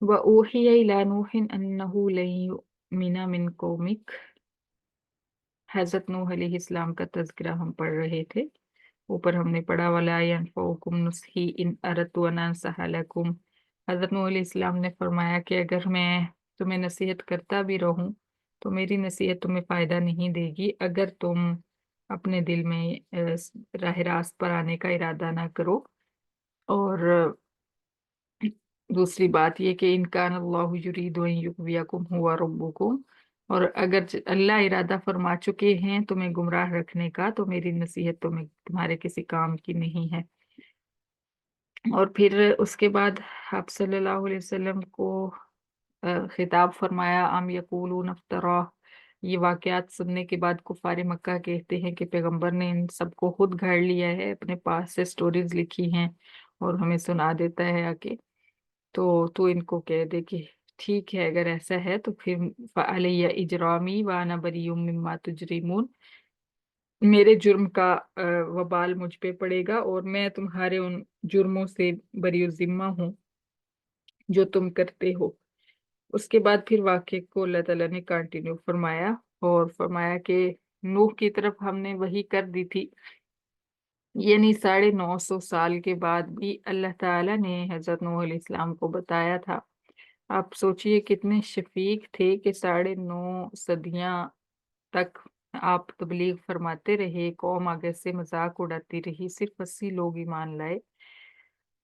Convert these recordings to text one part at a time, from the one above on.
وَأُوحِيَ إِلَى نُوحٍ أَنَّهُ لَن يُؤْمِنَ مِن قَوْمِكَ۔ हज़रत नूह अलैहिस्सलाम का तज़किरा हम पढ़ रहे थे। ऊपर हमने पढ़ा वला यनफ़उकुम नुस्ही इन अरदतु अन अंसहा लकुम। हज़रत नूह अलैहिस्सलाम ने फरमाया कि अगर मैं तुम्हें नसीहत करता भी रहूं तो मेरी नसीहत तुम्हें फ़ायदा नहीं देगी अगर तुम अपने दिल में राह रास्त पर आने का इरादा ना करो। और दूसरी बात ये कि इनकान अल्लाहु युरीदु अन युग़वियकुम हुवा रब्बुकुम। और अगर अल्लाह इरादा फरमा चुके हैं तुम्हें गुमराह रखने का तो मेरी नसीहत तुम्हें तुम्हारे किसी काम की नहीं है। और फिर उसके बाद आप सल्लल्लाहु अलैहि वसल्लम को खिताब फरमाया अम यकूलून अफ्तरा। ये वाकयात सुनने के बाद कुफार मक्का कहते हैं कि पैगंबर ने इन सबको खुद घर लिया है, अपने पास से स्टोरीज लिखी हैं और हमें सुना देता है आके। तो इनको कह दे कि ठीक है, अगर ऐसा है तो फिर फ़अलैया इजरामी व अना बरीउम मिम्मा तुजरिमून। मेरे जुर्म का वबाल मुझ पे पड़ेगा और मैं तुम्हारे उन जुर्मों से बरी जिम्मा हूँ जो तुम करते हो। उसके बाद फिर वाक़े को अल्लाह ताला ने कंटिन्यू फरमाया और फरमाया कि नूह की तरफ हमने वही कर दी थी, यानी 950 साल के बाद भी अल्लाह ताला ने हज़रत नूह अलैहिस्सलाम को बताया था। आप सोचिए कितने शफीक थे कि 9.5 सदियां तक आप तबलीग फरमाते रहे, कौम आगे से मजाक उड़ाती रही, सिर्फ 80 लोग ईमान लाए।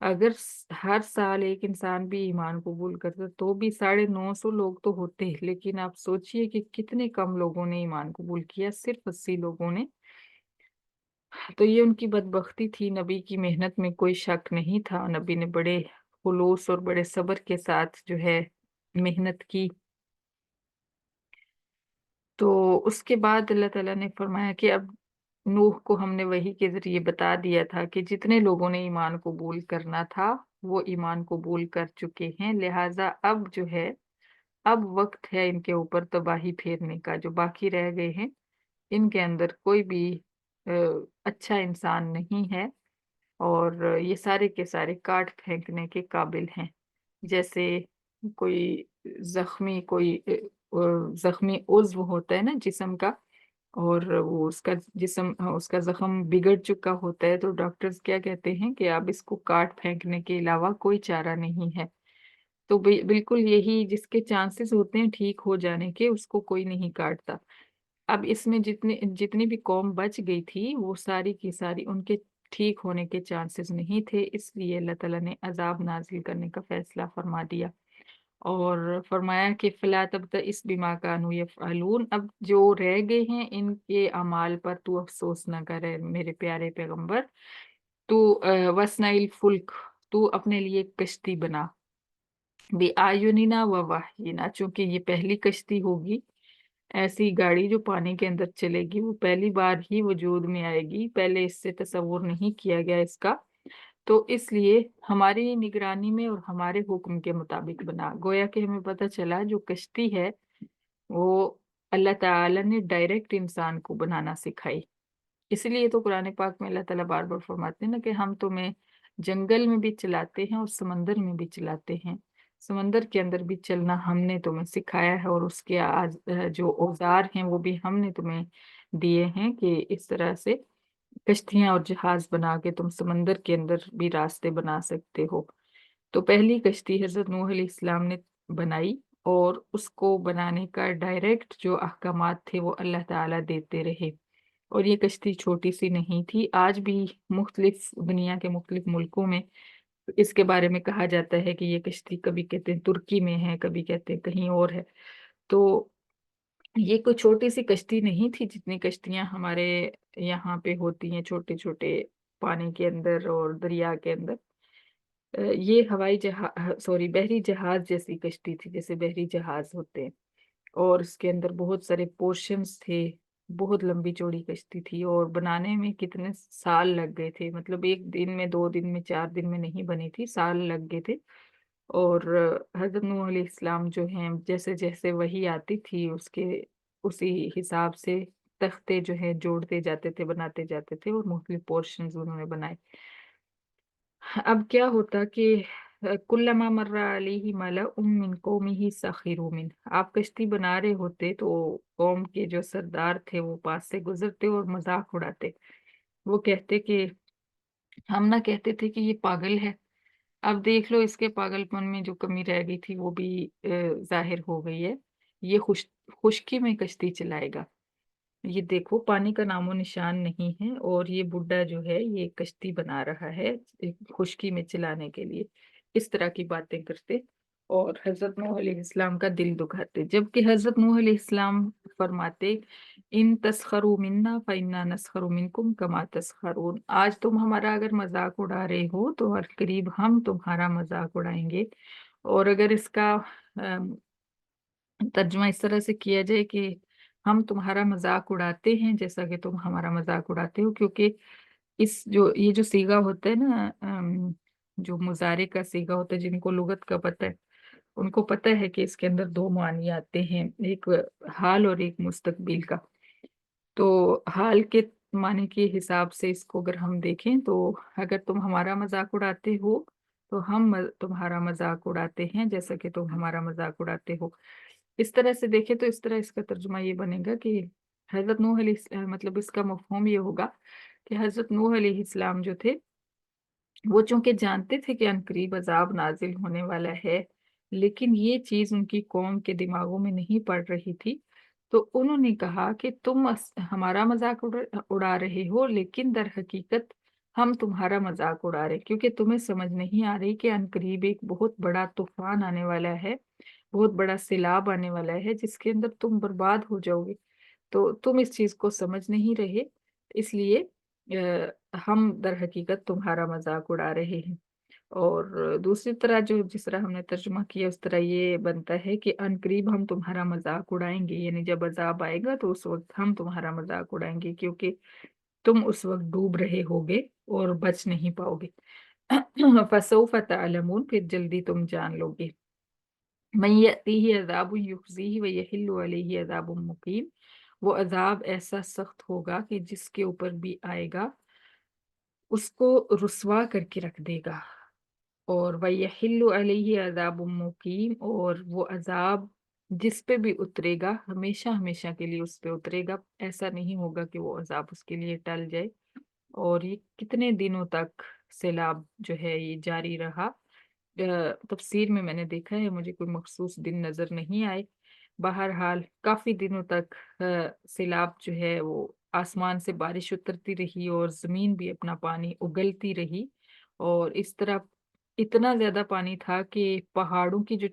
अगर हर साल एक इंसान भी ईमान कबूल करता तो भी 950 लोग तो होते, लेकिन आप सोचिए कि कितने कम लोगों ने ईमान कबूल किया, सिर्फ 80 लोगों ने। तो ये उनकी बदबख्ती थी। नबी की मेहनत में कोई शक नहीं था, नबी ने बड़े खुलूस और बड़े सब्र के साथ जो है मेहनत की। तो उसके बाद अल्लाह ताला ने फरमाया कि अब नूह को हमने वही के जरिए बता दिया था कि जितने लोगों ने ईमान कबूल करना था वो ईमान कबूल कर चुके हैं, लिहाजा अब जो है अब वक्त है इनके ऊपर तबाही फेरने का। जो बाकी रह गए हैं इनके अंदर कोई भी अ, अच्छा इंसान नहीं है और ये सारे के सारे काट फेंकने के काबिल हैं। जैसे कोई जख्मी उज्व होता है ना जिस्म का, और वो उसका जिस्म उसका जख्म बिगड़ चुका होता है तो डॉक्टर्स क्या कहते हैं कि अब इसको काट फेंकने के अलावा कोई चारा नहीं है। तो बिल्कुल यही जिसके चांसेस होते हैं ठीक हो जाने के उसको कोई नहीं काटता। अब इसमें जितनी जितनी भी कौम बच गई थी वो सारी की सारी उनके ठीक होने के चांसेस नहीं थे, इसलिए अल्लाह ताला ने अजाब नाजिल करने का फैसला फरमा दिया और फरमाया कि फला तब इस बिमा कानू यफ़अलून। अब जो रह गए हैं इनके अमाल पर तू अफसोस न करे मेरे प्यारे पैगंबर। तू वस्नाइल फुल्क, तू अपने लिए एक कश्ती बना, बे आयुनिना व वाहिना, चूंकि ये पहली कश्ती होगी, ऐसी गाड़ी जो पानी के अंदर चलेगी, वो पहली बार ही वजूद में आएगी, पहले इससे तसव्वुर नहीं किया गया इसका। तो इसलिए हमारी निगरानी में और हमारे हुक्म के मुताबिक बना। गोया कि हमें पता चला जो कश्ती है वो अल्लाह ताला ने डायरेक्ट इंसान को बनाना सिखाई। इसलिए तो कुरान पाक में अल्लाह ताला बार बार फरमाते हैं ना कि हम तुम्हें जंगल में भी चलाते हैं और समंदर में भी चलाते हैं। समंदर के अंदर भी चलना हमने तुम्हें सिखाया है और उसके जो औजार हैं वो भी हमने तुम्हें दिए हैं कि इस तरह से कश्तियां और जहाज बना के तुम समंदर के अंदर भी रास्ते बना सकते हो। तो पहली कश्ती हजरत नूह अलैहिस्सलाम ने बनाई और उसको बनाने का डायरेक्ट जो अहकामात थे वो अल्लाह ताला देते रहे। और ये कश्ती छोटी सी नहीं थी, आज भी मुख्तलिफ दुनिया के मुख्तलिफ मुल्कों में इसके बारे में कहा जाता है कि ये कश्ती कभी कहते हैं तुर्की में है, कभी कहते हैं कहीं और है। तो ये कोई छोटी सी कश्ती नहीं थी जितनी कश्तियां हमारे यहाँ पे होती हैं छोटे छोटे पानी के अंदर और दरिया के अंदर। ये हवाई जहाज सॉरी बहरी जहाज जैसी कश्ती थी, जैसे बहरी जहाज होते हैं। और इसके अंदर बहुत सारे पोर्शंस थे, बहुत लंबी चौड़ी कश्ती थी और बनाने में कितने साल लग गए थे, मतलब एक दिन में, 2 दिन में, 4 दिन में नहीं बनी थी, साल लग गए थे। और हजरत नूह अलैहिस्सलाम जो हैं जैसे जैसे वही आती थी उसके उसी हिसाब से तख्ते जो है जोड़ते जाते थे, बनाते जाते थे और मुख्तलिफ पोर्शंस उन्होंने बनाए। अब क्या होता कि कुल्लमा मर्रा अलैहि मलउम मिन कौमिही सखिरू मिन। आप कश्ती बना रहे होते तो कौम के जो सरदार थे वो पास से गुजरते और मजाक उड़ाते। वो कहते कि हम ना कहते थे कि ये पागल है। अब देख लो इसके पागलपन में जो कमी रह गई थी वो भी जाहिर हो गई है। ये खुशकी में कश्ती चलाएगा। ये देखो पानी का नामो निशान नहीं है और ये बुड्ढा जो है ये कश्ती बना रहा है एक खुशकी में चलाने के लिए। इस तरह की बातें करते और हजरत नूह अलैहिस्सलाम का दिल दुखाते, जबकि हजरत नूह अलैहिस्सलाम फरमाते इन तस्खरू मिन्ना फइन्ना नस्खरू मिनकुम कमा तस्खरून। आज तुम हमारा अगर मजाक उड़ा रहे हो तो हर करीब हम तुम्हारा मजाक उड़ाएंगे। और अगर इसका अम, तर्जुमा इस तरह से किया जाए कि हम तुम्हारा मजाक उड़ाते हैं जैसा कि तुम हमारा मजाक उड़ाते हो, क्योंकि इस जो ये जो सीगा होता है ना, जो मुजारे का सीगा होता है, जिनको लुगत का पता है उनको पता है कि इसके अंदर दो मानी आते हैं, एक हाल और एक मुस्तकबिल का। तो हाल के माने के हिसाब से इसको अगर हम देखें तो अगर तुम हमारा मजाक उड़ाते हो तो हम तुम्हारा मजाक उड़ाते हैं जैसा कि तुम हमारा मजाक उड़ाते हो। इस तरह से देखें तो इस तरह इसका तर्जुमा ये बनेगा कि हजरत नूह मतलब इसका मफहूम ये होगा कि हजरत नूह अलैहिस्सलाम जो थे वो चूंकि जानते थे कि अनकरीब अजाब नाजिल होने वाला है, लेकिन ये चीज उनकी कौम के दिमागों में नहीं पड़ रही थी। तो उन्होंने कहा कि तुम हमारा मजाक उड़ा रहे हो, लेकिन दर हकीकत हम तुम्हारा मजाक उड़ा रहे हैं, क्योंकि तुम्हें समझ नहीं आ रही कि अनकरीब एक बहुत बड़ा तूफान आने वाला है, बहुत बड़ा सैलाब आने वाला है जिसके अंदर तुम बर्बाद हो जाओगे। तो तुम इस चीज को समझ नहीं रहे, इसलिए हम दर हकीकत तुम्हारा मजाक उड़ा रहे हैं। और दूसरी तरह जो जिस तरह हमने तर्जुमा किया उस तरह ये बनता है कि अनकरीब हम तुम्हारा मजाक उड़ाएंगे, यानी जब अजाब आएगा तो उस वक्त हम तुम्हारा मजाक उड़ाएंगे, क्योंकि तुम उस वक्त डूब रहे होगे और बच नहीं पाओगे। फसौफ तअलमून, फिर जल्दी तुम जान लोगे। मन यअतीहि अज़ाबुन युख़ज़ीहि व यहिल्लु अलैहि अज़ाबुन मुक़ीम। वो अजाब ऐसा सख्त होगा कि जिसके ऊपर भी आएगा उसको रुसवा करके रख देगा। और वयहिल्लु अलैहि अज़ाबुम मुक़ीम, और वो अजाब जिस पे भी उतरेगा हमेशा हमेशा के लिए उस पे उतरेगा। ऐसा नहीं होगा कि वो अजाब उसके लिए टल जाए। और ये कितने दिनों तक सैलाब जो है ये जारी रहा। तफसीर में मैंने देखा है, मुझे कोई मखसूस दिन नजर नहीं आए। बहरहाल काफी दिनों तक सैलाब जो है वो आसमान से बारिश उतरती रही और जमीन भी अपना पानी उगलती रही। और इस तरह इतना ज्यादा पानी था कि पहाड़ों की जो